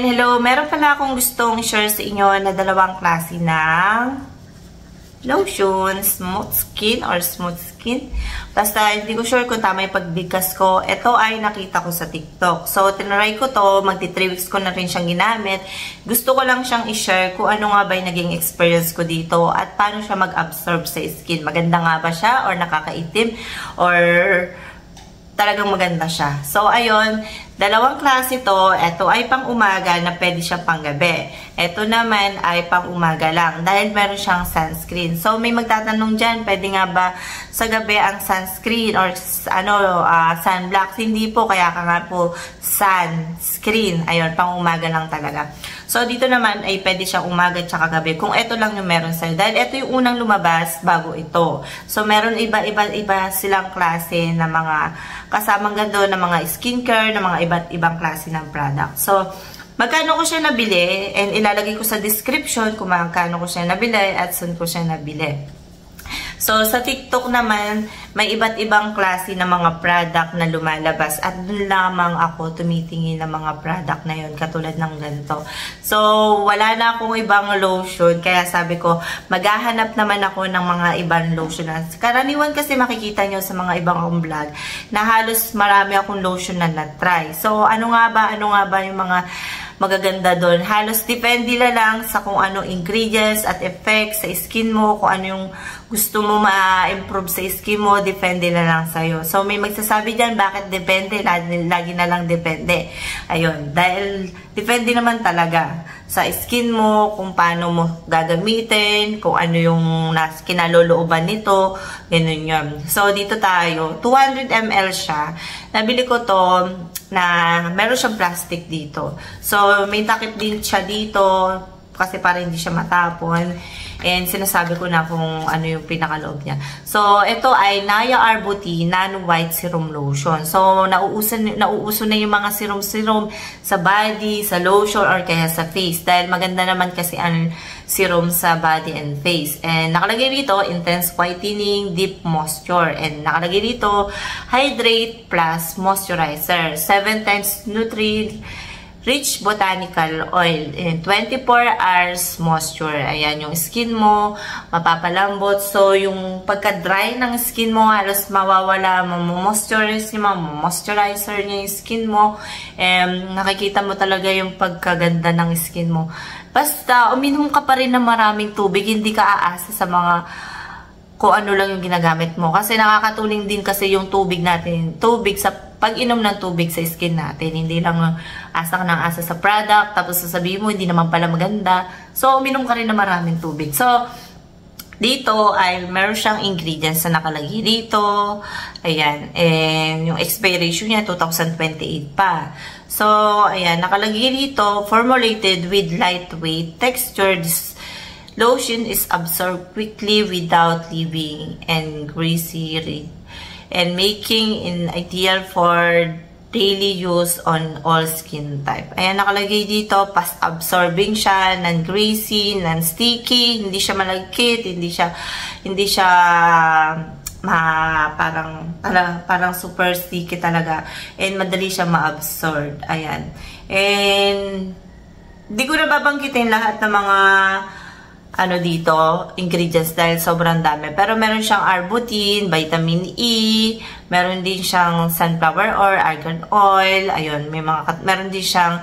Hello! Meron pala akong gustong share sa inyo na dalawang klase ng lotion, smooth skin or smooth skin. Basta hindi ko sure kung tama yung pagbigkas ko. Ito ay nakita ko sa TikTok. So, tinry ko to. Magti 3 weeks ko na rin siyang ginamit. Gusto ko lang siyang i-share kung ano nga ba yung naging experience ko dito at paano siya mag-absorb sa skin. Maganda nga ba siya or nakakaitim or talagang maganda siya. So, ayun, dalawang klase to. Ito ay pang umaga na pwede siya pang gabi. Ito naman ay pang umaga lang dahil meron siyang sunscreen. So, may magtatanong dyan, pwede nga ba sa gabi ang sunscreen or sunblock? Hindi po, kaya ka nga po sunscreen. Ayun, pang umaga lang talaga. So, dito naman ay pwede siyang umaga at gabi kung ito lang yung meron sa'yo. Dahil ito yung unang lumabas bago ito. So, meron iba silang klase na mga kasamang gando na mga skincare, na mga iba't ibang klase ng product. So, magkano ko siya nabili and ilalagay ko sa description kung magkano ko siya nabili at saan ko siya nabili. So, sa TikTok naman, may iba't ibang klase ng mga product na lumalabas at dun lamang ako tumitingin ng mga product na yun, katulad ng ganito. So, wala na akong ibang lotion, kaya sabi ko, maghahanap naman ako ng mga ibang lotion. Karaniwan kasi makikita nyo sa mga ibang akong vlog na halos marami akong lotion na na-try. So, ano nga ba yung mga magaganda doon? Halos depende lang sa kung anong ingredients at effects sa skin mo, kung ano yung gusto mo ma-improve sa skin mo, depende na lang sa'yo. So, may magsasabi dyan, bakit depende? Lagi na lang depende. Ayun, dahil depende naman talaga sa skin mo, kung paano mo gagamitin, kung ano yung kinalolooban nito, ganun yun. So, dito tayo, 200 ml siya. Nabili ko to na meron siyang plastic dito. So, may takip din siya dito kasi para hindi siya matapon. And sinasabi ko na kung ano yung pinakaloob niya. So, ito ay Naya Arbutin Non-White Serum Lotion. So, nauuso na yung mga serum-serum sa body, sa lotion, or kaya sa face. Dahil maganda naman kasi ang serum sa body and face. And nakalagay dito, Intense Whitening, Deep Moisture. And nakalagay dito, Hydrate Plus Moisturizer. 7 times Rich Botanical Oil and 24 hours moisture. Ayan, yung skin mo mapapalambot. So, yung pagka-dry ng skin mo, halos mawawala, moisturizer niya yung skin mo. Nakikita mo talaga yung pagkaganda ng skin mo. Basta, uminom ka pa rin ng maraming tubig. Hindi ka aasa sa mga kung ano lang yung ginagamit mo. Kasi nakakatulong din kasi yung tubig natin. Tubig sa pag-inom ng tubig sa skin natin. Hindi lang asa ka ng asa sa product, tapos sasabihin mo, hindi naman pala maganda. So, uminom ka rin na maraming tubig. So, dito ay meron siyang ingredients na nakalagay dito. Ayan. And yung expiration niya, 2028 pa. So, ayan. Nakalagay dito, formulated with lightweight texture. This lotion is absorbed quickly without leaving and greasy and making it ideal for daily use on all skin type. Ayan, nakalagay dito, fast-absorbing siya, non-greasy, non-sticky, hindi siya malagkit, hindi siya parang super sticky talaga. And madali siya ma-absorb. Ayan. And di ko na babanggitin lahat ng mga dito, ingredients dahil sobrang dami. Pero meron siyang arbutin, vitamin E, meron din siyang sunflower oil, argan oil, ayun, meron din siyang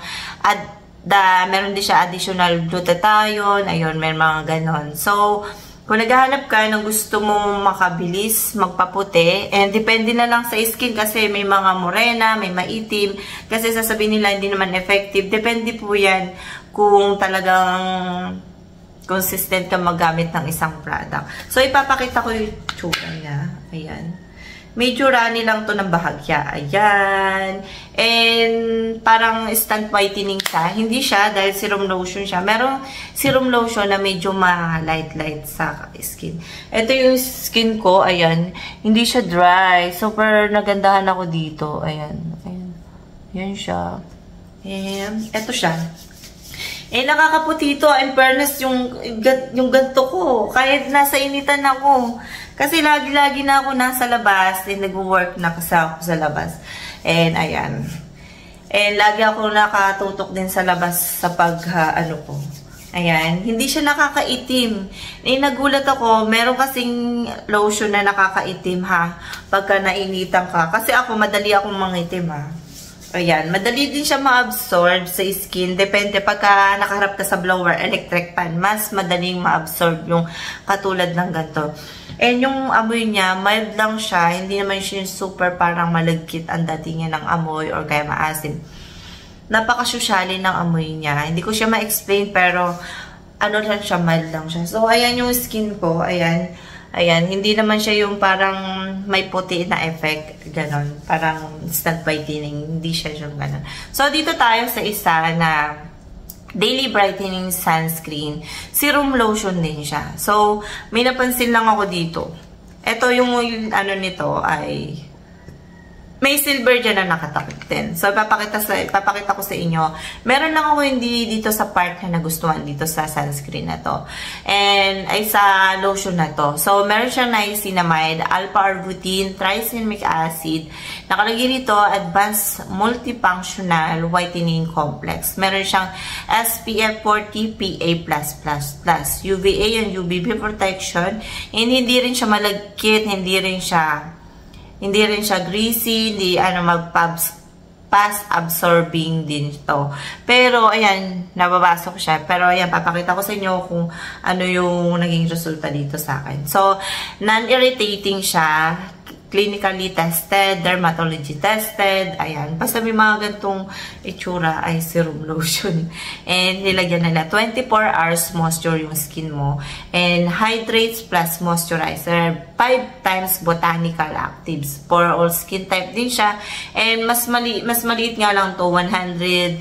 additional glutathione, ayun, may mga ganon. So, kung naghahanap ka ng gusto mo makabilis, magpaputi, and depende na lang sa skin kasi may mga morena, may maitim, kasi sasabihin nila hindi naman effective. Depende po yan kung talagang consistent ka maggamit ng isang product. So, ipapakita ko yung tsura niya. Ayan. Medyo runny lang to ng bahagya. Ayan. And, parang instant whitening siya. Hindi siya, dahil serum lotion siya. Merong serum lotion na medyo ma-light sa skin. Ito yung skin ko. Ayan. Hindi siya dry. Super nagandahan ako dito. Ayan. Ayan. Ayan siya. And, ito siya. Nakakaputi ito. In fairness, yung ganto ko. Kahit nasa initan ako. Kasi lagi-lagi na ako nasa labas. Nag-work na kasi ako sa labas. And, ayan. And lagi ako nakatutok din sa labas sa ano ko. Ayan, hindi siya nakakaitim. Nagulat ako, meron kasing lotion na nakakaitim ha, pagka nainitan ka. Kasi ako, madali akong mangitim ha. Ayan, madali din siya ma-absorb sa skin. Depende pagka nakaharap ka sa blower, electric fan, mas madaling ma-absorb yung katulad ng ganito. And yung amoy niya, mild lang siya. Hindi naman siya super parang malagkit ang dating niya ng amoy or kaya maasim. Napaka-sosyalin ng amoy niya. Hindi ko siya ma-explain pero ano lang siya, mild lang siya. So, ayan yung skin ko. Ayan. Ayan. Hindi naman siya yung parang may puti na effect. Ganon. Parang instant whitening. Hindi siya yung ganon. So, dito tayo sa isa na daily brightening sunscreen. Serum lotion din siya. So, may napansin lang ako dito. Ito yung ano nito ay may silver dyan na nakatakip din. So, papakita ko sa inyo. Meron lang ako hindi dito sa part na nagustuhan dito sa sunscreen na to. And, ay sa lotion na to. So, meron siyang niacinamide, alpha-arbutin, tricyclic acid. Nakalagay dito, Advanced Multifunctional Whitening Complex. Meron siyang SPF 40 PA+++, UVA and UVB protection. And hindi rin siya malagkit, hindi rin siya greasy, hindi fast absorbing din ito. Pero ayan, nababasa ko siya. Pero ayan, papakita ko sa inyo kung ano yung naging resulta dito sa akin. So, non-irritating siya, clinically tested, dermatology tested, ayan. Basta may mga gantong itsura ay serum lotion. And nilagyan nila 24 hours moisture yung skin mo. And hydrates plus moisturizer, 5 times botanical actives for all skin type din siya. And mas maliit nga lang to, 170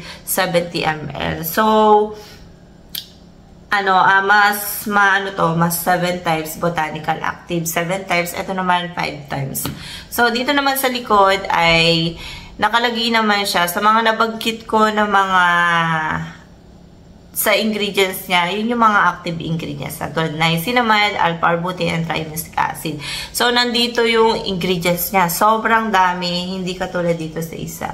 ml. So, mas 7 times botanical active, 7 times, ito naman 5 times. So, dito naman sa likod ay nakalagay naman siya sa mga nabagkit ko na mga sa ingredients niya, yun yung mga active ingredients. Tulad niacinamide, alpha-arbutin, and tricyclic acid. So, nandito yung ingredients niya. Sobrang dami, hindi katulad dito sa isa.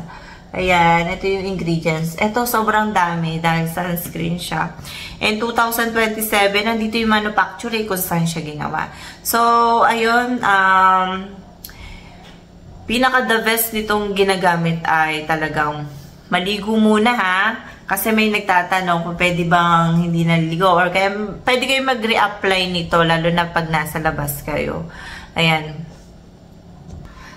Ayan, ito yung ingredients. Ito, sobrang dami dahil sunscreen siya. And 2027, nandito yung manufacturer kung saan siya ginawa. So, ayun, pinaka-the best nitong ginagamit ay talagang maligo muna ha. Kasi may nagtatanong kung pwede bang hindi naliligo or kaya pwede kayo mag-reapply nito lalo na pag nasa labas kayo. Ayan.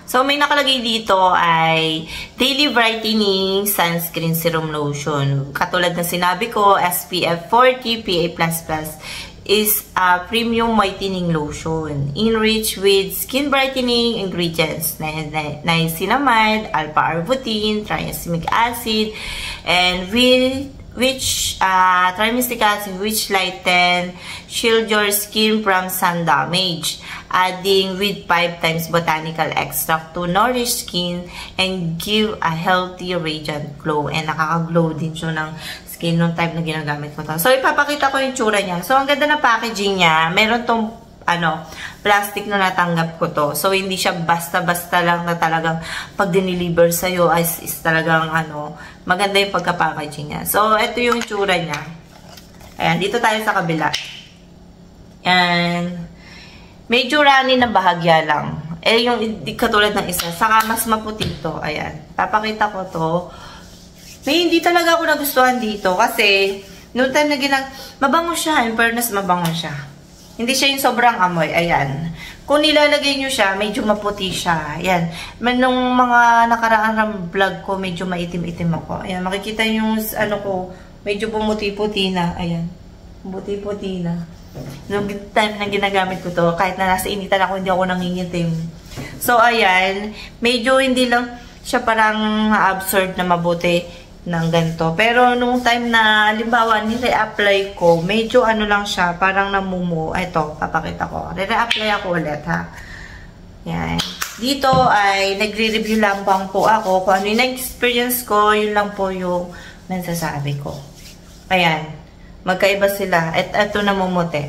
So, may nakalagay dito ay Daily Brightening Sunscreen Serum Lotion. Katulad na sinabi ko, SPF 40 PA++ is a premium whitening lotion. Enriched with skin brightening ingredients. Niacinamide, alpha-arbutin, tricyclic acid, and which lighten, shield your skin from sun damage. Adding with 5 times botanical extract to nourish skin and give a healthy radiant glow. And nakaka-glow din siya ng skin nung type na ginagamit ko to. So, ipapakita ko yung tsura niya. So, ang ganda na packaging niya. Meron tong plastic na natanggap ko to. So, hindi siya basta-basta lang na talagang pag diniliver sa'yo is talagang maganda yung pagka-packaging niya. So, ito yung tsura niya. Ayan, dito tayo sa kabila. And medyo runny na bahagya lang. Yung katulad ng isa. Saka mas maputi ito. Ayan. Papakita ko to. May hindi talaga ako nagustuhan dito. Kasi, noong time na mabango siya. In fairness, mabango siya. Hindi siya yung sobrang amoy. Ayan. Kung nilalagay nyo siya, medyo maputi siya. Ayan. Nung mga nakaraang vlog ko, medyo maitim-itim ako. Ayan. Makikita yung ko, medyo pumuti-puti na. Ayan. Puti-puti na. Noong time na ginagamit ko to, kahit na nasa initan ako, hindi ako nangingitim. So, ayan. Medyo hindi lang siya parang absorb na mabuti ng ganito. Pero, nung time na, halimbawa, nire-apply ko, medyo lang siya, parang namumu. Ito, papakita ko. Re-apply ako ulit, ha. Yan. Dito ay, nagre-review lang po ako. Kung ano yung experience ko, yun lang po yung nasasabi ko. Ayan. Magkaiba sila. At ito namumuti.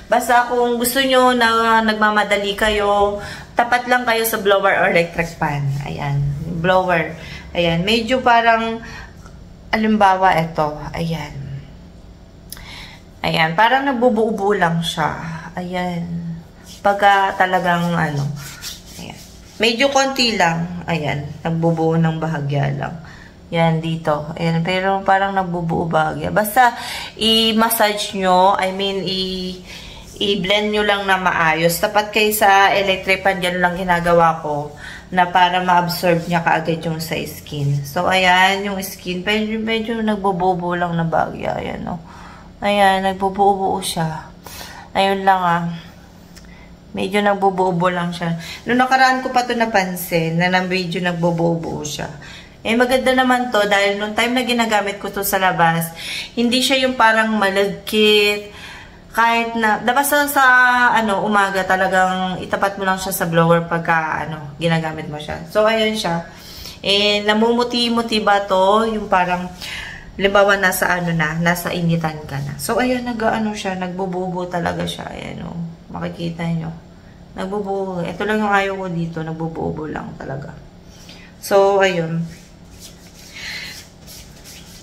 Basta kung gusto nyo na nagmamadali kayo, tapat lang kayo sa blower or electric fan. Ayan. Blower. Ayan, medyo parang, alimbawa, ito. Ayan. Ayan, parang nagbubuo-buo lang siya. Ayan. Pagka talagang, ano, ayan. Medyo konti lang. Ayan, nagbubuo ng bahagya lang. Yan, dito. Ayan, pero parang nagbubuo bahagya. Basta, i-massage nyo, I mean, i-blend nyo lang na maayos. Tapat kayo sa electric pan, ganun lang ginagawa ko na para ma-absorb niya kaagad yung sa skin. So, ayan, yung skin, medyo nagbubuo lang na bahagya. Ayan, no? Ayan, nagbubuo siya. Ayun lang, medyo nagbubuo lang siya. Noong nakaraan ko pa ito napansin na medyo nagbubuo siya. Eh, maganda naman to dahil nung time na ginagamit ko to sa labas, hindi siya yung parang malagkit. Kahit na, basta sa umaga talagang itapat mo lang siya sa blower pagka, ginagamit mo siya. So, ayun siya. Eh, namumuti-muti ba to? Yung parang, limbawa nasa nasa initan ka na. So, ayun, siya, nagbububo talaga siya. Ayan, makikita nyo. Nagbubuo. Ito lang yung ayaw ko dito. Nagbubuo lang talaga. So, ayun.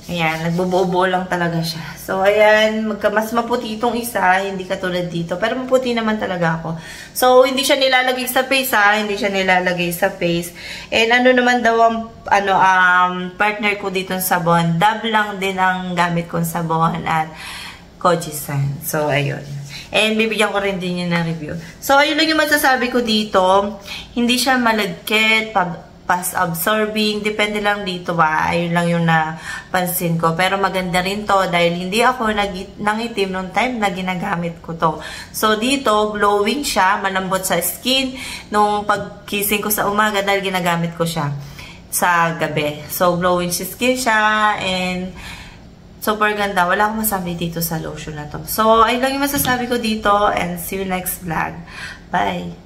Ayan, nagbubuo lang talaga siya. So, ayan, mas maputi itong isa, hindi katulad dito. Pero maputi naman talaga ako. So, hindi siya nilalagay sa face, hindi siya nilalagay sa face. And naman daw ang partner ko dito sa sabon. Dove lang din ang gamit kong sabon at Kojisan. So, ayun. And bibigyan ko rin din yun ng review. So, ayun lang yung masasabi ko dito. Hindi siya malagkit, fast absorbing, depende lang dito ayun lang yung napansin ko. Pero maganda rin to dahil hindi ako nangitim nung time na ginagamit ko to. So dito, glowing siya, malambot sa skin nung pagkising ko sa umaga dahil ginagamit ko siya sa gabi. So glowing skin siya and super ganda. Wala akong masabi dito sa lotion na to. So ayun lang yung masasabi ko dito and see you next vlog. Bye!